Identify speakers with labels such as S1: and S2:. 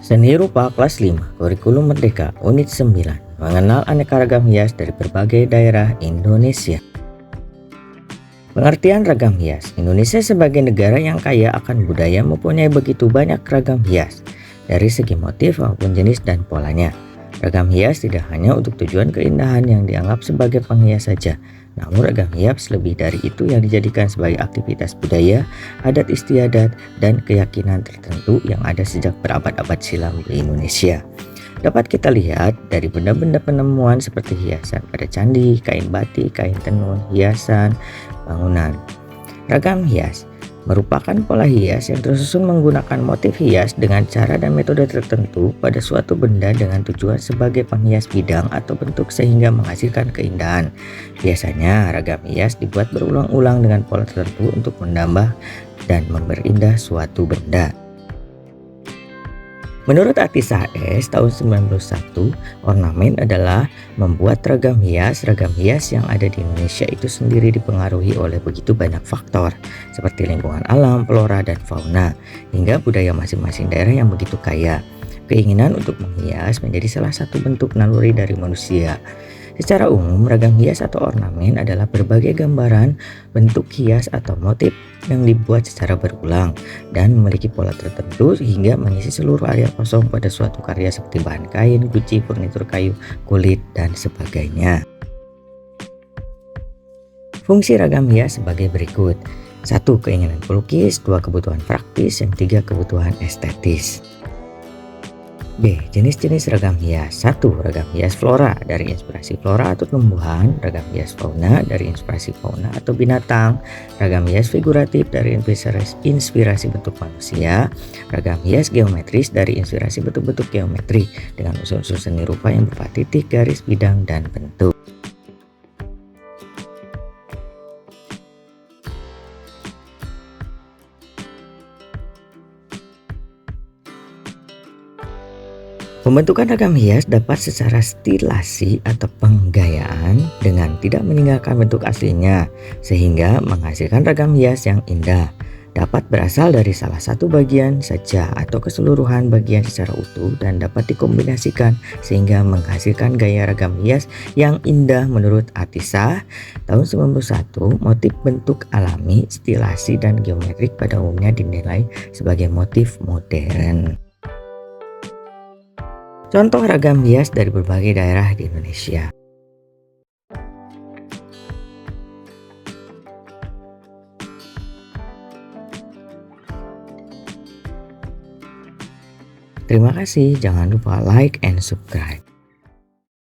S1: Seni Rupa Kelas 5 Kurikulum Merdeka Unit 9 mengenal aneka ragam hias dari berbagai daerah Indonesia. Pengertian ragam hias. Indonesia sebagai negara yang kaya akan budaya mempunyai begitu banyak ragam hias dari segi motif maupun jenis dan polanya. Ragam hias tidak hanya untuk tujuan keindahan yang dianggap sebagai penghias saja, namun ragam hias lebih dari itu yang dijadikan sebagai aktivitas budaya, adat istiadat, dan keyakinan tertentu yang ada sejak berabad-abad silam di Indonesia. Dapat kita lihat dari benda-benda penemuan seperti hiasan pada candi, kain batik, kain tenun, hiasan, bangunan. Ragam hias merupakan pola hias yang tersusun menggunakan motif hias dengan cara dan metode tertentu pada suatu benda dengan tujuan sebagai penghias bidang atau bentuk sehingga menghasilkan keindahan. Biasanya ragam hias dibuat berulang-ulang dengan pola tertentu untuk menambah dan memberindah suatu benda. Menurut Atisa S. tahun 91, ornamen adalah membuat ragam hias. Ragam hias yang ada di Indonesia itu sendiri dipengaruhi oleh begitu banyak faktor, seperti lingkungan alam, flora, dan fauna, hingga budaya masing-masing daerah yang begitu kaya. Keinginan untuk menghias menjadi salah satu bentuk naluri dari manusia. Secara umum, ragam hias atau ornamen adalah berbagai gambaran, bentuk hias atau motif yang dibuat secara berulang dan memiliki pola tertentu hingga mengisi seluruh area kosong pada suatu karya seperti bahan kain, guci, furnitur kayu, kulit, dan sebagainya. Fungsi ragam hias sebagai berikut. 1. Keinginan pelukis. 2. Kebutuhan praktis. Yang 3. Kebutuhan estetis. B. Jenis-jenis ragam hias. 1. Ragam hias flora dari inspirasi flora atau tumbuhan. Ragam hias fauna dari inspirasi fauna atau binatang. Ragam hias figuratif dari inspirasi bentuk manusia. Ragam hias geometris dari inspirasi bentuk-bentuk geometri dengan unsur-unsur seni rupa yang berupa titik, garis, bidang, dan bentuk. Pembentukan ragam hias dapat secara stilasi atau penggayaan dengan tidak meninggalkan bentuk aslinya, sehingga menghasilkan ragam hias yang indah. Dapat berasal dari salah satu bagian saja atau keseluruhan bagian secara utuh dan dapat dikombinasikan sehingga menghasilkan gaya ragam hias yang indah. Menurut Atisa tahun 91, motif bentuk alami, stilasi, dan geometrik pada umumnya dinilai sebagai motif modern. Contoh ragam hias dari berbagai daerah di Indonesia. Terima kasih, jangan lupa like and subscribe.